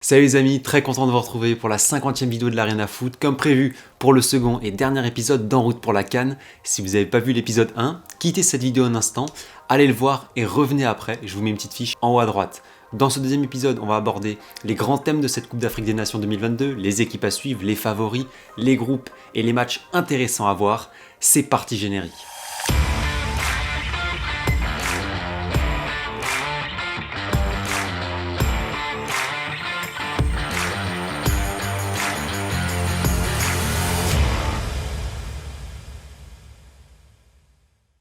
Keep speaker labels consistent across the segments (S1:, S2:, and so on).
S1: Salut les amis, très content de vous retrouver pour la 50e vidéo de l'Arena Foot, comme prévu pour le second et dernier épisode d'En route pour la CAN. Si vous n'avez pas vu l'épisode 1, quittez cette vidéo un instant, allez le voir et revenez après, je vous mets une petite fiche en haut à droite. Dans ce deuxième épisode, on va aborder les grands thèmes de cette Coupe d'Afrique des Nations 2022, les équipes à suivre, les favoris, les groupes et les matchs intéressants à voir. C'est parti générique.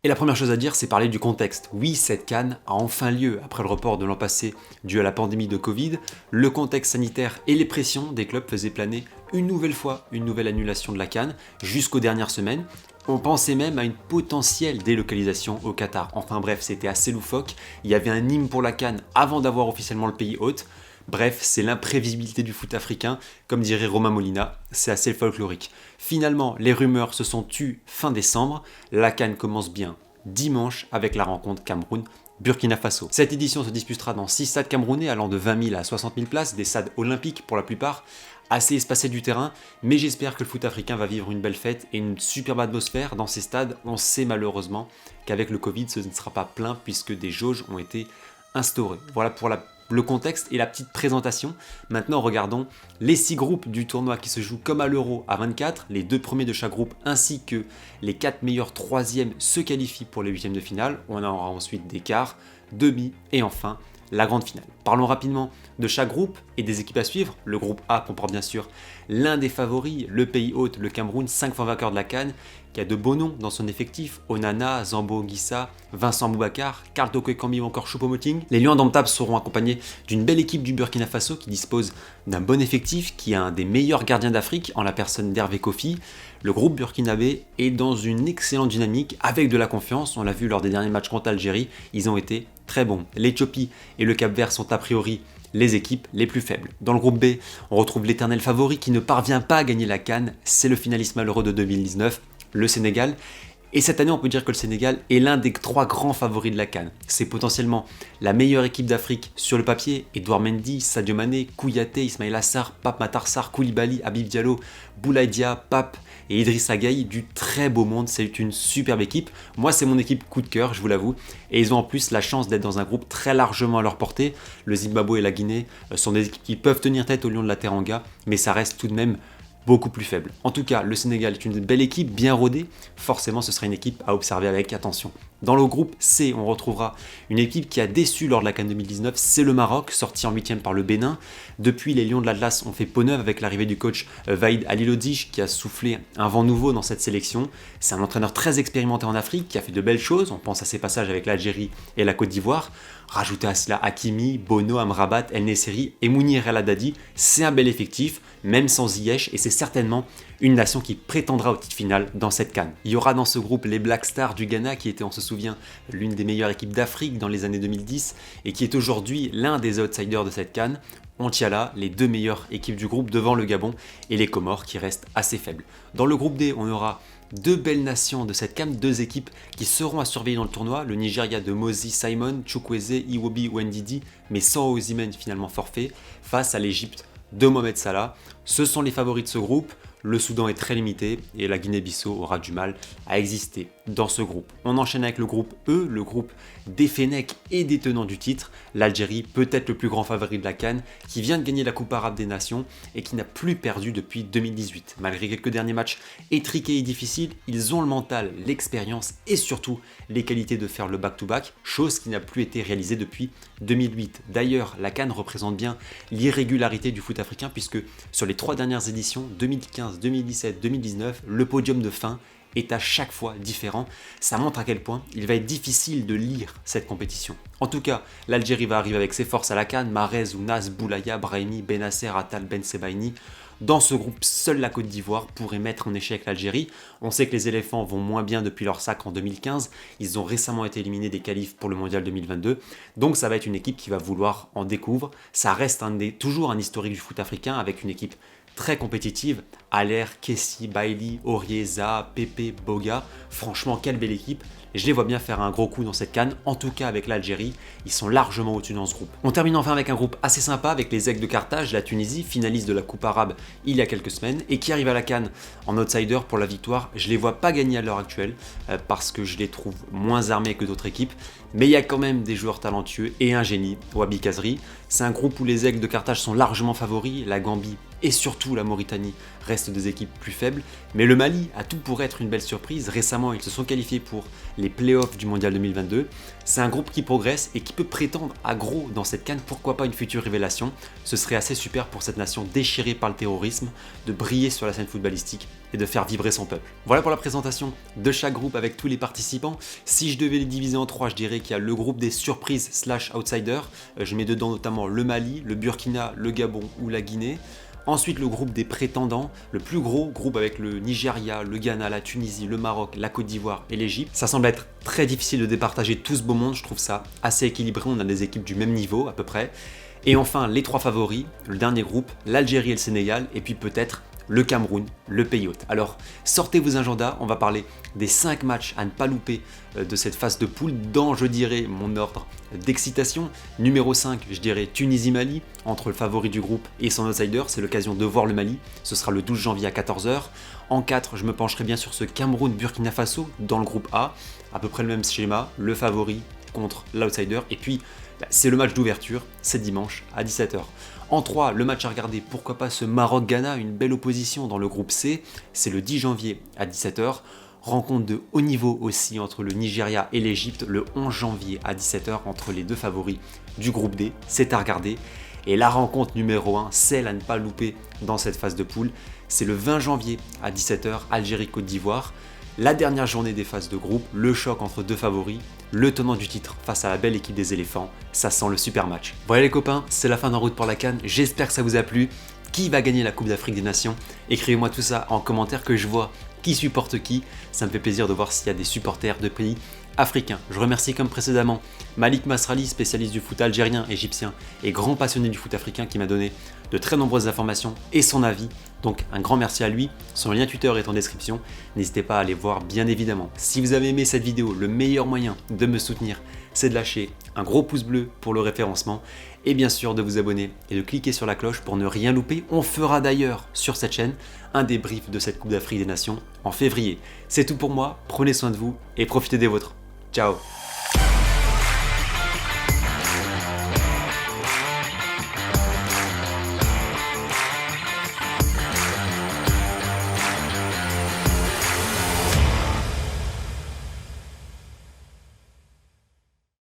S1: Et la première chose à dire, c'est parler du contexte. Oui, cette CAN a enfin lieu après le report de l'an passé dû à la pandémie de Covid. Le contexte sanitaire et les pressions des clubs faisaient planer une nouvelle fois une nouvelle annulation de la CAN jusqu'aux dernières semaines. On pensait même à une potentielle délocalisation au Qatar. Enfin bref, c'était assez loufoque. Il y avait un hymne pour la CAN avant d'avoir officiellement le pays hôte. Bref, c'est l'imprévisibilité du foot africain, comme dirait Romain Molina, c'est assez folklorique. Finalement, les rumeurs se sont tues fin décembre, la CAN commence bien dimanche avec la rencontre Cameroun-Burkina Faso. Cette édition se disputera dans 6 stades camerounais allant de 20 000 à 60 000 places, des stades olympiques pour la plupart, assez espacés du terrain, mais j'espère que le foot africain va vivre une belle fête et une superbe atmosphère dans ces stades. On sait malheureusement qu'avec le Covid, ce ne sera pas plein puisque des jauges ont été instaurées. Voilà pour le contexte et la petite présentation. Maintenant, regardons les 6 groupes du tournoi qui se jouent comme à l'Euro à 24. Les 2 premiers de chaque groupe ainsi que les 4 meilleurs 3e se qualifient pour les 8e de finale. On aura ensuite des quarts, demi et enfin la grande finale. Parlons rapidement de chaque groupe et des équipes à suivre. Le groupe A comporte bien sûr l'un des favoris, le pays hôte, le Cameroun, 5 fois vainqueur de la CAN, qui a de beaux noms dans son effectif, Onana, Zambo Anguissa, Vincent Boubacar, Karl Toko Ekambi ou encore Choupo-Moting. Les Lions indomptables seront accompagnés d'une belle équipe du Burkina Faso qui dispose d'un bon effectif, qui a un des meilleurs gardiens d'Afrique en la personne d'Hervé Kofi. Le groupe burkinabé est dans une excellente dynamique avec de la confiance, on l'a vu lors des derniers matchs contre l'Algérie, ils ont été très bons. L'Éthiopie et le Cap-Vert sont a priori les équipes les plus faibles. Dans le groupe B, on retrouve l'éternel favori qui ne parvient pas à gagner la CAN, c'est le finaliste malheureux de 2019, le Sénégal. Et cette année, on peut dire que le Sénégal est l'un des 3 grands favoris de la CAN. C'est potentiellement la meilleure équipe d'Afrique sur le papier. Edouard Mendy, Sadio Mané, Kouyaté, Ismaïla Assar, Pape Matar Sarr, Koulibaly, Habib Diallo, Boulaye Dia, Pape et Idrissa Gueye, du très beau monde. C'est une superbe équipe. Moi, c'est mon équipe coup de cœur, je vous l'avoue. Et ils ont en plus la chance d'être dans un groupe très largement à leur portée. Le Zimbabwe et la Guinée sont des équipes qui peuvent tenir tête aux Lions de la Teranga, mais ça reste tout de même beaucoup plus faible. En tout cas, le Sénégal est une belle équipe, bien rodée. Forcément, ce sera une équipe à observer avec attention. Dans le groupe C, on retrouvera une équipe qui a déçu lors de la CAN 2019, c'est le Maroc, sorti en 8e par le Bénin. Depuis, les Lions de l'Atlas ont fait peau neuve avec l'arrivée du coach Vaïd Halilhodij qui a soufflé un vent nouveau dans cette sélection. C'est un entraîneur très expérimenté en Afrique qui a fait de belles choses, on pense à ses passages avec l'Algérie et la Côte d'Ivoire. Rajoutez à cela Hakimi, Bono, Amrabat, El Nesseri et Mounir El Haddadi, c'est un bel effectif, même sans Ziyech, et c'est certainement une nation qui prétendra au titre final dans cette CAN. Il y aura dans ce groupe les Black Stars du Ghana qui étaient, on se souvient, l'une des meilleures équipes d'Afrique dans les années 2010 et qui est aujourd'hui l'un des outsiders de cette CAN. On tient là les 2 meilleures équipes du groupe devant le Gabon et les Comores qui restent assez faibles. Dans le groupe D, on aura 2 belles nations de cette CAN, 2 équipes qui seront à surveiller dans le tournoi. Le Nigeria de Mozi Simon, Chukwueze, Iwobi ou Ndidi, mais sans Osimhen finalement forfait, face à l'Égypte de Mohamed Salah. Ce sont les favoris de ce groupe. Le Soudan est très limité et la Guinée-Bissau aura du mal à exister dans ce groupe. On enchaîne avec le groupe E, le groupe des Fennecs et des tenants du titre. L'Algérie, peut-être le plus grand favori de la CAN, qui vient de gagner la Coupe arabe des nations et qui n'a plus perdu depuis 2018. Malgré quelques derniers matchs étriqués et difficiles, ils ont le mental, l'expérience et surtout les qualités de faire le back-to-back, chose qui n'a plus été réalisée depuis 2008. D'ailleurs, la CAN représente bien l'irrégularité du foot africain puisque sur les 3 dernières éditions, 2015, 2017, 2019, le podium de fin est à chaque fois différent. Ça montre à quel point il va être difficile de lire cette compétition. En tout cas, l'Algérie va arriver avec ses forces à la CAN, Mahrez, Ounas, Boulaya, Brahimi, Benasser, Attal, Ben Sebaini. Dans ce groupe, seule la Côte d'Ivoire pourrait mettre en échec l'Algérie. On sait que les éléphants vont moins bien depuis leur sac en 2015. Ils ont récemment été éliminés des qualifs pour le Mondial 2022. Donc ça va être une équipe qui va vouloir en découvrir. Ça reste toujours un historique du foot africain avec une équipe très compétitive. Aller, Kessie, Bailey, Aurier, Zaha, Pepe, Boga. Franchement, quelle belle équipe. Je les vois bien faire un gros coup dans cette CAN, en tout cas avec l'Algérie, ils sont largement au-dessus dans ce groupe. On termine enfin avec un groupe assez sympa avec les Aigles de Carthage, la Tunisie, finaliste de la Coupe arabe il y a quelques semaines, et qui arrive à la CAN en outsider pour la victoire. Je les vois pas gagner à l'heure actuelle, parce que je les trouve moins armés que d'autres équipes, mais il y a quand même des joueurs talentueux et un génie, Wabi Kazri. C'est un groupe où les Aigles de Carthage sont largement favoris, la Gambie et surtout la Mauritanie restent des équipes plus faibles, mais le Mali a tout pour être une belle surprise. Récemment, ils se sont qualifiés pour les playoffs du Mondial 2022. C'est un groupe qui progresse et qui peut prétendre à gros dans cette CAN, pourquoi pas une future révélation. Ce serait assez super pour cette nation déchirée par le terrorisme, de briller sur la scène footballistique et de faire vibrer son peuple. Voilà pour la présentation de chaque groupe avec tous les participants. Si je devais les diviser en trois, je dirais qu'il y a le groupe des surprises / outsiders. Je mets dedans notamment le Mali, le Burkina, le Gabon ou la Guinée. Ensuite, le groupe des prétendants, le plus gros groupe avec le Nigeria, le Ghana, la Tunisie, le Maroc, la Côte d'Ivoire et l'Égypte. Ça semble être très difficile de départager tout ce beau monde, je trouve ça assez équilibré, on a des équipes du même niveau à peu près. Et enfin, les trois favoris, le dernier groupe, l'Algérie et le Sénégal, et puis peut-être le Cameroun, le pays hôte. Alors, sortez vos agendas, on va parler des 5 matchs à ne pas louper de cette phase de poule dans, je dirais, mon ordre d'excitation. Numéro 5, je dirais Tunisie-Mali, entre le favori du groupe et son outsider, c'est l'occasion de voir le Mali, ce sera le 12 janvier à 14h. En 4, je me pencherai bien sur ce Cameroun-Burkina Faso dans le groupe A, à peu près le même schéma, le favori contre l'outsider, et puis c'est le match d'ouverture, c'est dimanche à 17h. En 3, le match à regarder, pourquoi pas ce Maroc-Ghana, une belle opposition dans le groupe C, c'est le 10 janvier à 17h. Rencontre de haut niveau aussi entre le Nigeria et l'Égypte le 11 janvier à 17h entre les deux favoris du groupe D, c'est à regarder. Et la rencontre numéro 1, celle à ne pas louper dans cette phase de poule, c'est le 20 janvier à 17h, Algérie-Côte d'Ivoire. La dernière journée des phases de groupe, le choc entre deux favoris, le tenant du titre face à la belle équipe des éléphants, ça sent le super match. Voilà les copains, c'est la fin d'En route pour la CAN, j'espère que ça vous a plu. Qui va gagner la Coupe d'Afrique des Nations? Écrivez-moi tout ça en commentaire que je vois qui supporte qui, ça me fait plaisir de voir s'il y a des supporters de pays africains. Je remercie comme précédemment Malik Masrali, spécialiste du foot algérien, égyptien et grand passionné du foot africain qui m'a donné de très nombreuses informations et son avis. Donc un grand merci à lui, son lien Twitter est en description, n'hésitez pas à aller voir bien évidemment. Si vous avez aimé cette vidéo, le meilleur moyen de me soutenir, c'est de lâcher un gros pouce bleu pour le référencement et bien sûr de vous abonner et de cliquer sur la cloche pour ne rien louper. On fera d'ailleurs sur cette chaîne un débrief de cette Coupe d'Afrique des Nations en février. C'est tout pour moi, prenez soin de vous et profitez des vôtres. Ciao.